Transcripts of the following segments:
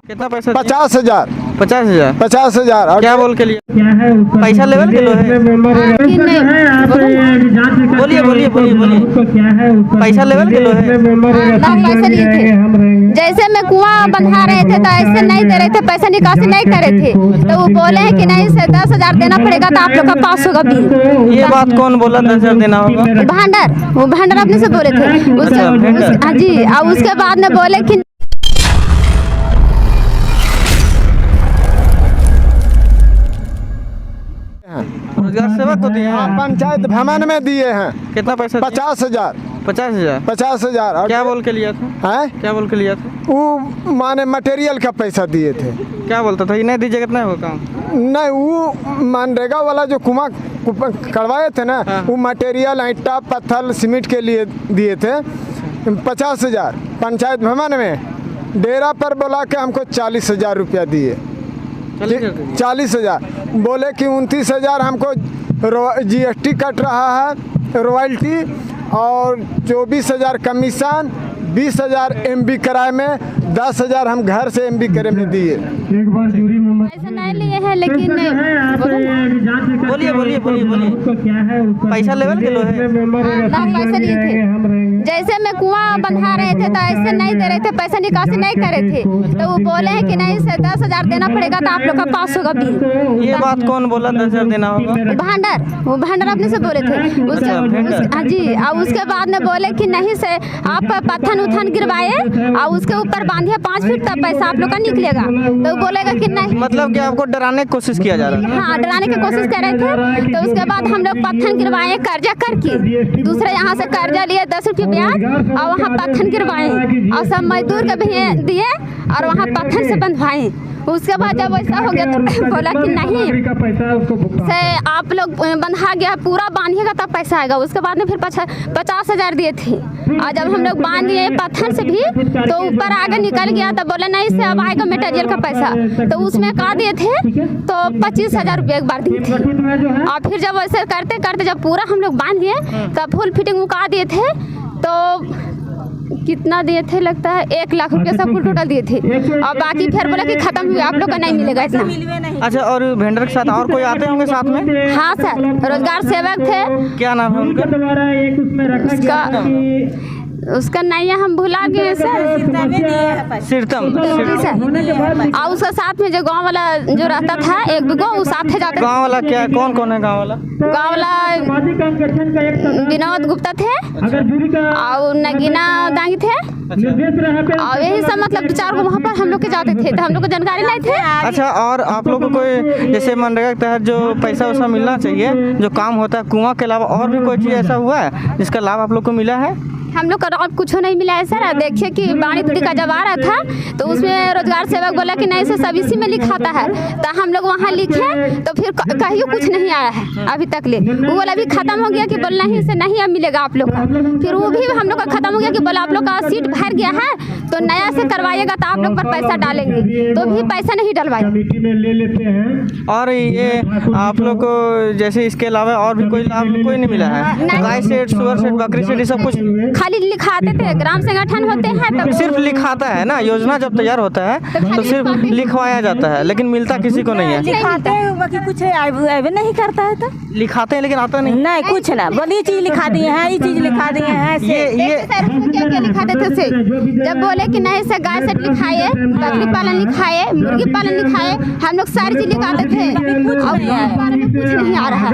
कितना पैसा? 50,000। 50,000। 50,000। और क्या बोल के लिए? पैसा लेवल के लो है? बोलिए बोलिए बोलिए बोलिए। पैसा लेवल के लो है? पैसे लिए थे, जैसे में कुआं बंधा रहे थे तो ऐसे नहीं दे रहे थे, पैसा निकासी नहीं करे थे, तो वो बोले हैं कि नहीं से 10,000 देना पड़ेगा तो आप लोग का पास होगा बिल। ये बात कौन बोला 10,000 देना होगा? वो भांडर अपने से बोले थे हाँ जी। और उसके बाद में बोले कि रोजगार सेवक को दिए हैं? पंचायत भवन में दिए हैं। कितना पैसा? 50,000। 50,000। 50,000। और क्या बोल के लिया था? है क्या बोल के लिया था? वो माने मटेरियल का पैसा दिए थे। क्या बोलता था? ये नहीं दीजिए कितना होगा काम? नहीं, वो मनरेगा वाला जो कुआं करवाए थे ना, वो मटेरियल ईंटा पत्थर सीमेंट के लिए दिए थे। 50,000 पंचायत भवन में। डेरा पर बुला के हमको 40,000 रुपया दिए। 40,000 बोले कि 29,000 हमको GST कट रहा है, रॉयल्टी, और 24,000 कमीशन, 20,000 MB किराए में, 10,000 हम घर से MB किराए में दिए। पैसा नहीं लिए हैं लेकिन बोलिए बोलिए बोलिए बोलिए। पैसा लेवल के लो है? पैसे लिए थे, जैसे में कुआं बंधा रहे थे तो ऐसे नहीं दे रहे थे, पैसा निकासी नहीं करे थे, तो वो बोले हैं कि नहीं से 10,000 देना पड़ेगा तो आप लोग का पास होगा बिल। ये बात कौन बोला 10,000 देना होगा? वो भांडर अपने से बोले थे हाँ जी। और उसके बाद में बोले कि नहीं से आप पत्थर उथन गिरवाए और उसके ऊपर बांधिए 5 फीट तब पैसा आप लोग का निकलेगा, तो वो बोलेगा कि नहीं। मतलब कि आपको डराने की कोशिश किया जा रहा है? हाँ, डराने की कोशिश कर रहे थे। तो उसके बाद हम लोग पत्थर गिरवाए कर्जा करके, दूसरे यहाँ से कर्जा लिए 10 रुपये ब्याज, और वहाँ पत्थर गिरवाए और सब मजदूर के भी दिए और वहाँ पत्थर से बंधवाए। उसके बाद जब वैसा हो गया तो बोला कि नहीं से आप लोग बंधा गया पूरा बांधिएगा तब पैसा आएगा। उसके बाद में फिर 50,000 दिए थे, और जब हम लोग बांध दिए पत्थर से भी तो ऊपर आगे निकल गया, तो बोला नहीं से अब आएगा मटेरियल का पैसा, तो उसमें का दिए थे तो 25,000 रुपये एक बार दिए थे। और फिर जब वैसे करते करते जब पूरा हम लोग बांध दिए तब फुल फिटिंग उका दिए थे, तो कितना दिए थे लगता है 1 लाख रुपये सब कुल टोटल दिए थे, और बाकी फिर बोला कि खत्म हुआ आप लोग का नहीं मिलेगा इतना। अच्छा, और वेंडर के साथ और कोई आते होंगे साथ में? हाँ सर, रोजगार सेवक थे। क्या नाम है उनका? उसका नहीं है, हम भुला गए सर। सिरतम। और उसका साथ में जो गांव वाला जो रहता था 1-2 वो साथ है जाते। गांव वाला क्या? कौन कौन है गांव वाला? गांव वाला विनोद गुप्ता थे और नगीना दांगी थे, और यही सब मतलब 4 गो वहाँ पर हम लोग के जाते थे, तो हम लोग को जानकारी नहीं थे। अच्छा, और आप लोग को कोई जैसे मनरेगा के तहत जो पैसा वैसा मिलना चाहिए, जो काम होता है कुआं के अलावा और भी कोई चीज़ ऐसा हुआ है जिसका लाभ आप लोग को मिला है? हम लोग का कुछ नहीं मिला है सर। देखिए कि बाणी तुड़ी का जब आ रहा था तो उसमें रोजगार सेवक बोला कि नहीं से सब इसी में लिखाता है, तो हम लोग वहाँ लिखे तो फिर कहीं कुछ नहीं आया है अभी तक ले। वो बोला अभी खत्म हो गया कि बोल नहीं से नहीं अब मिलेगा आप लोग का। फिर वो भी हम लोग का खत्म हो गया कि बोला आप लोग का सीट भर गया है तो नया से करवाइएगा तो आप लोग पर पैसा डालेंगे, तो भी पैसा नहीं डलवाए। और ये आप लोग को जैसे इसके अलावा और भी कोई लाभ कोई नहीं मिला है? गाय सेट, सुअर सेट, बकरी सेट, ये सब कुछ खाली लिखाते थे। ग्राम संगठन होते हैं तब सिर्फ लिखाता है ना, योजना जब तैयार होता है तो सिर्फ लिखवाया जाता है, लेकिन मिलता किसी को नहीं है। लिखाते हैं बाकी कुछ नहीं करता है, तो लिखाते हैं लेकिन आता नहीं कुछ ना। बोल ये चीज लिखा दिए हैं, ये चीज लिखा दिए हैं। ये क्या लिखाते थे से जब बोले कि नहीं से गाय सेट लिखाए, बकरी पालन लिखाए, मुर्गी पालन लिखाए, हम लोग सारी चीज लिखाते थे। कुछ नहीं आ रहा है,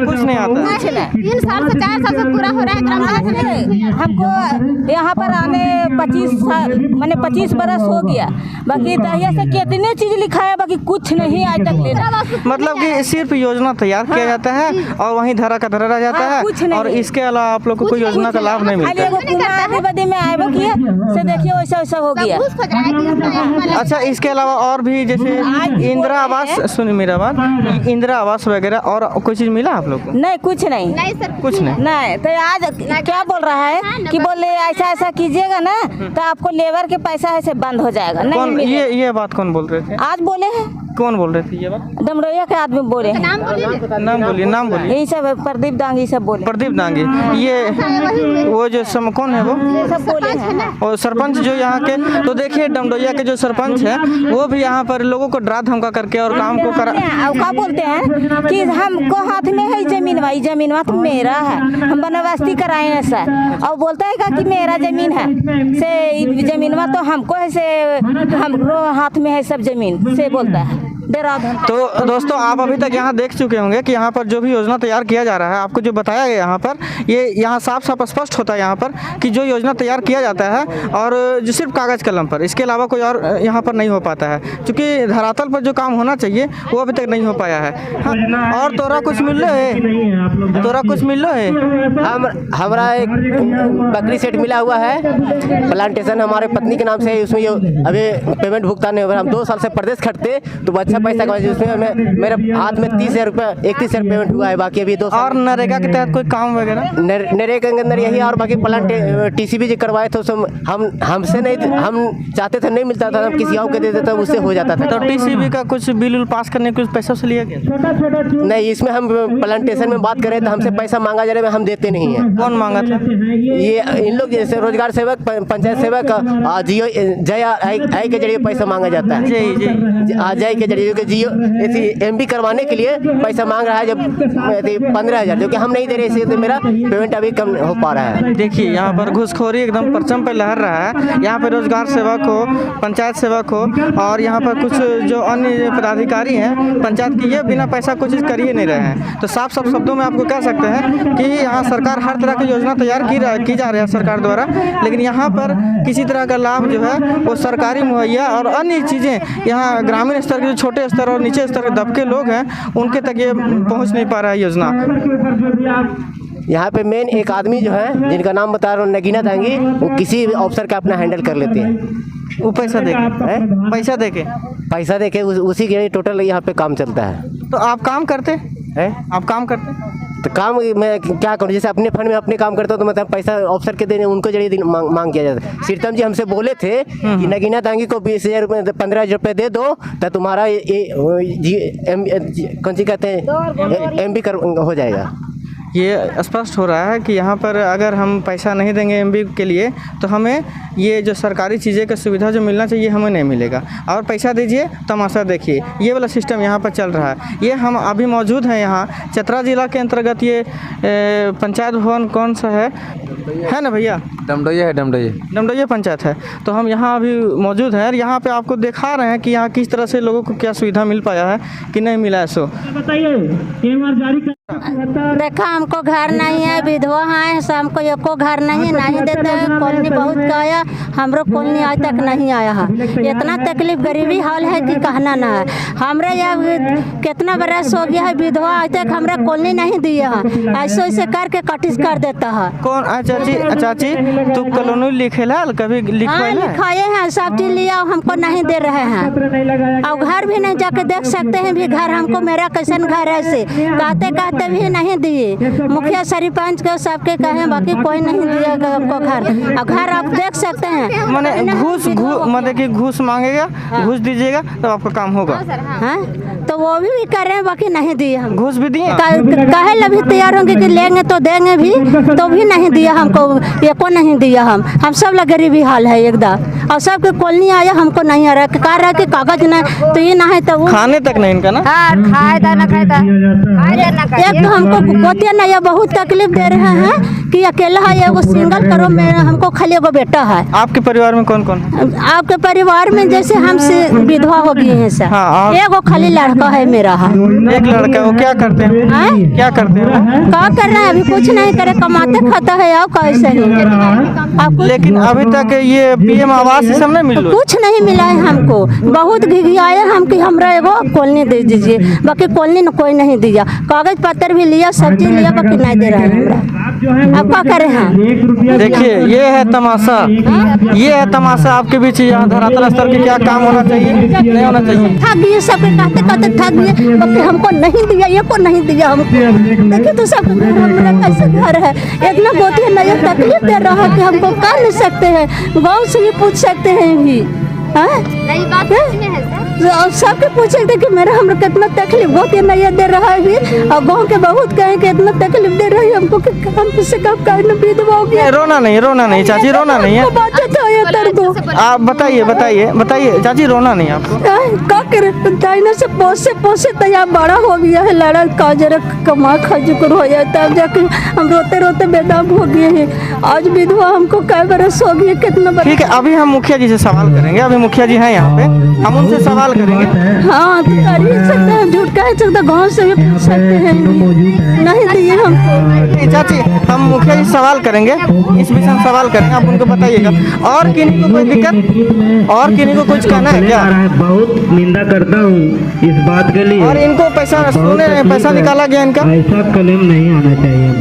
कुछ नहीं आता। 3 साल से 4 साल से पूरा हो रहा है ग्राम संगठन। हमको यहाँ पर आने 25 साल मैंने 25 बरस हो गया, बाकी दहिया से कितने चीज लिखाया, बाकी कुछ नहीं आज तक लेना। मतलब कि सिर्फ योजना तैयार किया जाता है और वहीं धरा का धरा रह जाता है, और इसके अलावा आप लोग को कोई योजना का लाभ नहीं मिलता है। बदी में आए किया से देखिए वैसा वैसा हो गया। अच्छा, इसके अलावा और भी जैसे इंदिरा आवास, सुनिए मेरा बात, इंदिरा आवास वगैरह और कोई चीज मिला आप लोग को? नहीं, कुछ नहीं सर, कुछ नहीं। नहीं तो आज क्या बोल रहा है कि बोले ऐसा ऐसा कीजिएगा ना तो आपको लेबर के पैसा ऐसे बंद हो जाएगा, नहीं कौन मिलेगा। ये बात कौन बोल रहे थे? आज बोले हैं, कौन बोल रहे थे ये बात? डमरोया के आदमी बोले हैं। नाम बोलिए। नाम बोलिए, नाम बोलिए। यही सब प्रदीप दांगी सब बोले, प्रदीप दांगे, ये वो जो कौन है वो? ये सब बोले हैं। और सरपंच जो यहाँ के, तो देखिए डमडोइया के जो सरपंच है वो भी यहाँ पर लोगों को डरा धमका करके और काम को करा। और क्या बोलते हैं कि हमको हाथ में है जमीनवा, ये जमीनवा तो मेरा है, हम बंदोबस्ती कराए हैं सर। और बोलता है कि मेरा जमीन है से जमीनवा तो हमको है से हमको हाथ में है सब जमीन से बोलता है, डरा धमका। तो दोस्तों आप अभी तक यहाँ देख चुके होंगे कि यहाँ पर जो भी योजना तैयार किया जा रहा है, आपको जो बताया गया यहाँ पर, ये यहाँ साफ साफ स्पष्ट होता है यहाँ पर कि जो योजना तैयार किया जाता है और जो सिर्फ कागज़ कलम पर, इसके अलावा कोई और यहाँ पर नहीं हो पाता है, क्योंकि धरातल पर जो काम होना चाहिए वो अभी तक नहीं हो पाया है। हाँ, और तोरा कुछ मिल रहा है? तोरा कुछ मिल रहा है? हमारा एक बकरी सेट मिला हुआ है, प्लांटेशन हमारे पत्नी के नाम से है, उसमें अभी पेमेंट भुगतान नहीं हो रहा। हम 2 साल से प्रदेश खटते तो अच्छा पैसा कमाए, उसमें मेरे हाथ में 30,000 रुपये 31,000 पेमेंट हुआ है, बाकी अभी 2 साल। और नरेगा के तहत कोई काम वगैरह? नरेगा के अंदर यही, और बाकी प्लांट टीसीबी जो करवाए थे उसमें हमसे नहीं, हम चाहते थे नहीं मिलता था, हम किसी और को दे देते उससे हो जाता था। तो टीसीबी का कुछ बिल पास करने के कुछ पैसा से लिया गया? नहीं, इसमें हम प्लांटेशन में बात करें तो हमसे पैसा मांगा जा रहा है, हम देते नहीं है। कौन मांगा था? ये इन लोग जैसे रोजगार सेवक, पंचायत सेवक, जियो जय आई के जरिए पैसा मांगा जाता है। जय के जरिए जियो एमबी करवाने के लिए पैसा मांग रहा है, जब 15,000 जो कि हम नहीं दे रहे, इसलिए मेरा पेमेंट अभी कम हो पा रहा है। देखिए यहाँ पर घूसखोरी एकदम परचम पे लहर रहा है। यहाँ पर रोजगार सेवक हो, पंचायत सेवक हो, और यहाँ पर कुछ जो अन्य पदाधिकारी हैं पंचायत की, ये बिना पैसा कुछ चीज़ कर ही नहीं रहे हैं। तो साफ साफ शब्दों में आपको कह सकते हैं कि यहाँ सरकार हर तरह की योजना तैयार की जा रही है सरकार द्वारा, लेकिन यहाँ पर किसी तरह का लाभ जो है वो सरकारी मुहैया और अन्य चीज़ें यहाँ ग्रामीण स्तर के जो छोटे स्तर और नीचे स्तर के दबके लोग हैं उनके तक ये पहुँच नहीं पा रहा है योजना। यहाँ पे मेन एक आदमी जो है, जिनका नाम बता रहा हूँ, नगीना दांगी, वो किसी भी अफसर का अपना हैंडल कर लेते हैं। वो पैसा देके पैसा देके उसी के टोटल यहाँ पे काम चलता है। तो आप काम करते हैं? आप काम करते? तो काम मैं क्या करूँ, जैसे अपने फंड में अपने काम करता हूँ तो मतलब पैसा ऑफिसर के देने उनको जरिए मांग किया जाता है। श्रीतम जी हमसे बोले थे कि नगीना दांगी को 20,000 रुपये 15,000 रुपये दे दो तो तुम्हारा कौन सी कहते हैं एमबी हो जाएगा। ये स्पष्ट हो रहा है कि यहाँ पर अगर हम पैसा नहीं देंगे एमबी के लिए तो हमें ये जो सरकारी चीज़ें का सुविधा जो मिलना चाहिए हमें नहीं मिलेगा, और पैसा दीजिए तमाशा देखिए, ये वाला सिस्टम यहाँ पर चल रहा है। ये हम अभी मौजूद हैं यहाँ चतरा जिला के अंतर्गत, ये पंचायत भवन कौन सा है ना भैया? डमडोइया है, डमडोइया पंचायत है। तो हम यहाँ अभी मौजूद हैं और यहाँ पे आपको दिखा रहे हैं कि यहाँ किस तरह से लोगों को क्या सुविधा मिल पाया है कि नहीं मिला है। सो देखा हमको घर नहीं है, विधवा है, सब हमको एको घर नहीं देते हैं। कॉलोनी बहुत गया, हमरो कॉलोनी आज तक नहीं आया है। इतना तकलीफ गरीबी हाल है कि कहना ना है। हमरे यहाँ कितना बरस हो गया है, विधवा आज तक हमरे कॉलोनी नहीं दिया है, ऐसे ऐसे करके कटिस कर देता है। कौन? चाची तू कॉलोनी लिखेला कभी? लिखाए हैं, सब चीज लिया, हमको नहीं दे रहे हैं। और घर भी नहीं जाके देख सकते हैं भी घर हमको, मेरा कैसन घर है से कहते भी नहीं दिए। मुखिया सरपंच को सबके कहे, बाकी कोई नहीं दिया हमको घर। और घर आप देख सकते हैं, माने घूस मतलब कि घूस मांगेगा, घूस दीजिएगा तब आपका काम होगा। हाँ, तो वो भी कर रहे हैं, बाकी नहीं दिए हम। घूस भी दिए? कहे लभी तैयार होंगे कि लेंगे तो देंगे भी, तो भी नहीं दिया हमको, एको नहीं दिया। हम सब लोग गरीबी हाल है एकदम, और सबके कॉलोनी आया हमको नहीं आ रहा, कह रहा कि कागज नहीं तो ये ना है, तो वो खाने तक नहीं इनका ना। एक तो हमको पोते नहीं है, बहुत तकलीफ दे रहे हैं कि अकेला है, एगो सिंगल करो में हमको खाली एगो बेटा है। आपके परिवार में कौन कौन है? आपके परिवार में जैसे हमसे विधवा हो गई है सर। हाँ, एगो खाली लड़का है मेरा है। एक लड़का, वो क्या करते हैं? क्या करते हैं? क्या कर रहे हैं? अभी कुछ नहीं करे, कमाते खाता है और कैसे ही। लेकिन अभी तक ये पीएम आवास सब नहीं मिला? कुछ नहीं मिला है हमको, बहुत घिघियाए हम कि हमरा एगो कॉलोनी दे दीजिए, बाकी कॉलोनी कोई नहीं दिया। कागज पत्र भी लिया, सब चीज लिया, बाकी नहीं दे रहा है हमरा। अब क्या करे हैं। देखिए ये है तमाशा, ये है तमाशा आपके बीच। यहाँ धरातल स्तर के क्या काम होना चाहिए, नहीं होना चाहिए। ठग दिए, सबके कहते कहते ठग दिए, बाकी हमको नहीं दिया, ये को नहीं दिया हमको। देखिए तो सब हमारा कैसे घर है, इतना बहुत ही नया तकलीफ दे रहा है कि हमको कर नहीं सकते हैं, गाँव से भी पूछ सकते हैं भी। नहीं बात सच में है सर। और सबके पूछे थे कि मेरा हमरा कितना तकलीफ बहुत ही नया दे रहा है भी, और गाँव के बहुत कहे कि इतना तकलीफ दे रही है हमको कि काम से काम करने विधवा हो गया। रोना नहीं, रोना नहीं चाची, रोना नहीं है। बात तो ये तर दो आप बताइए बताइए बताइए चाची, रोना नहीं आपको। का करे दाइना से पोसे पोसे तैयार बड़ा हो गया है, लड़ा का जरा कमा खजुकर हो जाए तब जाके हम रोते रोते बेदम हो गए हैं। आज विधवा हमको कई बरस हो गया, कितना बरस। ठीक है, अभी हम मुखिया जी से सवाल करेंगे। अभी मुखिया जी हैं यहाँ पे, हम उनसे सवाल करेंगे। हाँ तो कर ही सकते हैं, झूठ कह सकते, गाँव से भी पूछ सकते हैं, नहीं दिए हमको। चाची हम मुखिया जी सवाल करेंगे, इस विषय में सवाल करेंगे, आप उनको बताइएगा। और किन्हीं को कोई दिक्कत, और किन्हीं को कुछ कहना है क्या? बहुत निंदा करता हूँ इस बात के लिए। और इनको पैसा सुने, पैसा निकाला गया इनका? ऐसा क्लेम नहीं आना चाहिए।